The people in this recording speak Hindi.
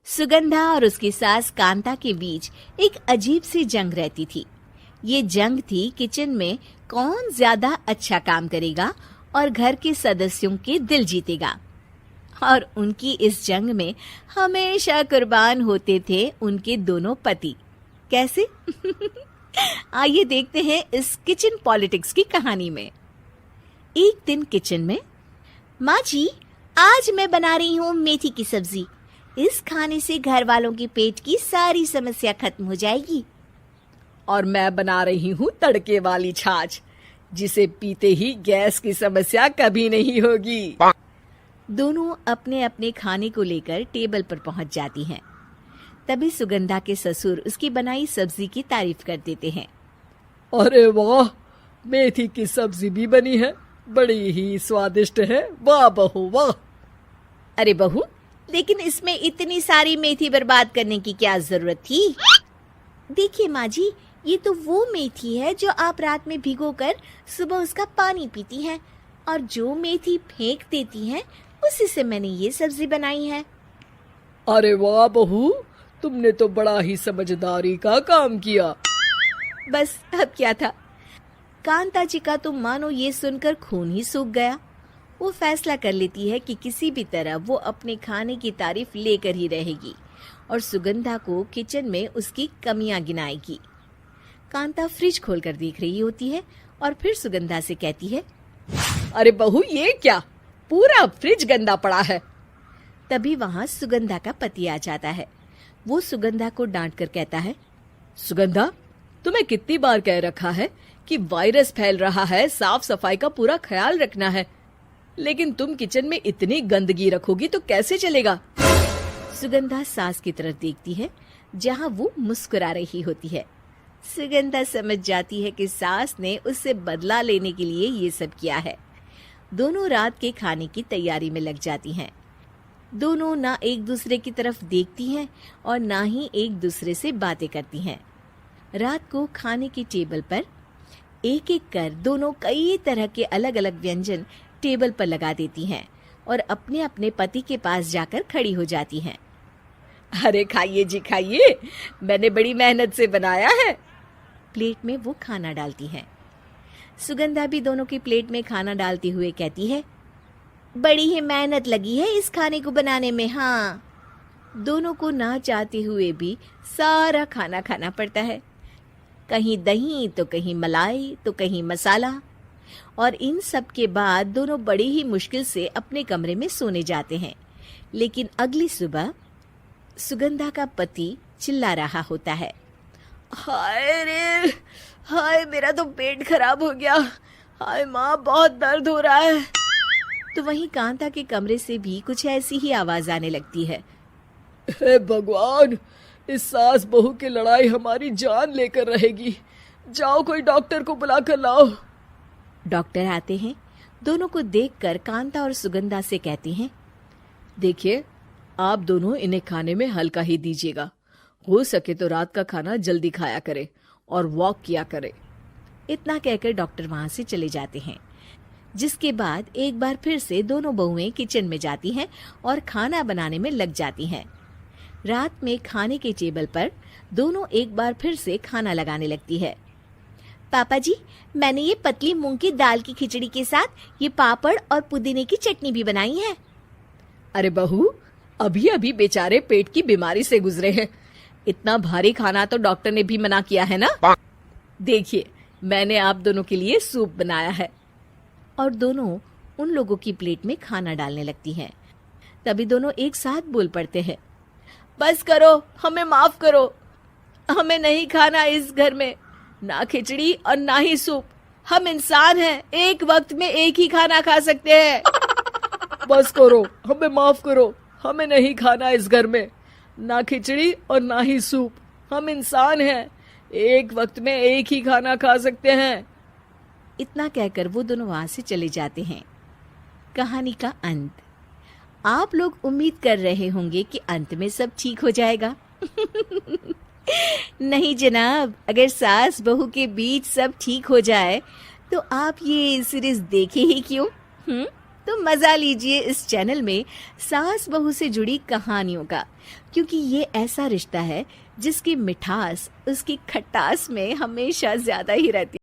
सुगंधा और उसकी सास कांता के बीच एक अजीब सी जंग रहती थी। ये जंग थी किचन में कौन ज्यादा अच्छा काम करेगा और घर के सदस्यों के दिल जीतेगा। और उनकी इस जंग में हमेशा कुर्बान होते थे उनके दोनों पति। कैसे? आइए देखते हैं इस किचन पॉलिटिक्स की कहानी में। एक दिन किचन में, माँ जी, आज मैं बना रही हूँ मेथी की सब्जी। इस खाने से घर वालों के पेट की सारी समस्या खत्म हो जाएगी। और मैं बना रही हूँ तड़के वाली छाछ, जिसे पीते ही गैस की समस्या कभी नहीं होगी। दोनों अपने अपने खाने को लेकर टेबल पर पहुंच जाती हैं। तभी सुगंधा के ससुर उसकी बनाई सब्जी की तारीफ कर देते हैं। अरे वाह, मेथी की सब्जी भी बनी है, बड़ी ही स्वादिष्ट है। वाह बहू वाह। अरे बहू, लेकिन इसमें इतनी सारी मेथी बर्बाद करने की क्या जरूरत थी? देखिए माँ जी, ये तो वो मेथी है जो आप रात में भिगोकर सुबह उसका पानी पीती हैं, और जो मेथी फेंक देती हैं उसी से मैंने ये सब्जी बनाई है। अरे वाह बहू, तुमने तो बड़ा ही समझदारी का काम किया। बस अब क्या था, कांता जी का तो मानो ये सुनकर खून ही सूख गया। वो फैसला कर लेती है कि किसी भी तरह वो अपने खाने की तारीफ लेकर ही रहेगी और सुगंधा को किचन में उसकी कमियां गिनाएगी। कांता फ्रिज खोलकर देख रही होती है और फिर सुगंधा से कहती है, अरे बहू, ये क्या, पूरा फ्रिज गंदा पड़ा है। तभी वहाँ सुगंधा का पति आ जाता है। वो सुगंधा को डांट कर कहता है, सुगंधा, तुम्हें कितनी बार कह रखा है कि वायरस फैल रहा है, साफ सफाई का पूरा ख्याल रखना है, लेकिन तुम किचन में इतनी गंदगी रखोगी तो कैसे चलेगा। सुगंधा सास की तरफ देखती है जहाँ वो मुस्कुरा रही होती है। सुगंधा समझ जाती है कि सास ने उससे बदला लेने के लिए ये सब किया है। दोनों रात के खाने की तैयारी में लग जाती हैं। दोनों ना एक दूसरे की तरफ देखती हैं और ना ही एक दूसरे से बातें करती हैं। रात को खाने की टेबल पर एक एक कर दोनों कई तरह के अलग अलग व्यंजन टेबल पर लगा देती हैं और अपने अपने पति के पास जाकर खड़ी हो जाती हैं। अरे खाइए जी खाइए, मैंने बड़ी मेहनत से बनाया है। प्लेट में वो खाना डालती हैं। सुगंधा भी दोनों की प्लेट में खाना डालते हुए कहती है, बड़ी ही मेहनत लगी है इस खाने को बनाने में। हाँ, दोनों को ना चाहते हुए भी सारा खाना खाना पड़ता है। कहीं दही तो कहीं मलाई तो कहीं मसाला। और इन सब के बाद दोनों बड़ी ही मुश्किल से अपने कमरे में सोने जाते हैं। लेकिन अगली सुबह सुगंधा का पति चिल्ला रहा होता है, हाय रे, हाय मेरा तो पेट खराब हो गया, हाय माँ बहुत दर्द हो रहा है। तो वहीं कांता के कमरे से भी कुछ ऐसी ही आवाज आने लगती है। हे भगवान, इस सास बहू की लड़ाई हमारी जान लेकर रहेगी। जाओ कोई डॉक्टर को बुला कर लाओ। डॉक्टर आते हैं। दोनों को देखकर कांता और सुगंधा से कहते हैं, देखिए, आप दोनों इन्हें खाने में हल्का ही दीजिएगा। हो सके तो रात का खाना जल्दी खाया करे और वॉक किया करे। इतना कहकर डॉक्टर वहां से चले जाते हैं। जिसके बाद एक बार फिर से दोनों बहुएं किचन में जाती हैं और खाना बनाने में लग जाती हैं। रात में खाने के टेबल पर दोनों एक बार फिर से खाना लगाने लगती है। पापा जी, मैंने ये पतली मूंग की दाल की खिचड़ी के साथ ये पापड़ और पुदीने की चटनी भी बनाई है। अरे बहू, अभी अभी बेचारे पेट की बीमारी से गुजरे हैं, इतना भारी खाना तो डॉक्टर ने भी मना किया है ना। देखिए, मैंने आप दोनों के लिए सूप बनाया है। और दोनों उन लोगों की प्लेट में खाना डालने लगती हैं। तभी दोनों एक साथ बोल पड़ते हैं, बस करो, हमें माफ करो, हमें नहीं खाना इस घर में ना खिचड़ी और ना ही सूप। हम इंसान हैं, एक वक्त में एक ही खाना खा सकते हैं। बस करो, हमें माफ करो, हमें नहीं खाना इस घर में ना खिचड़ी और ना ही सूप। हम इंसान हैं, एक वक्त में एक ही खाना खा सकते हैं। इतना कहकर वो दोनों वहां से चले जाते हैं। कहानी का अंत। आप लोग उम्मीद कर रहे होंगे कि अंत में सब ठीक हो जाएगा। नहीं जनाब, अगर सास बहू के बीच सब ठीक हो जाए तो आप ये सीरीज देखे ही क्यों? तो मजा लीजिए इस चैनल में सास बहू से जुड़ी कहानियों का, क्योंकि ये ऐसा रिश्ता है जिसकी मिठास उसकी खटास में हमेशा ज्यादा ही रहती है।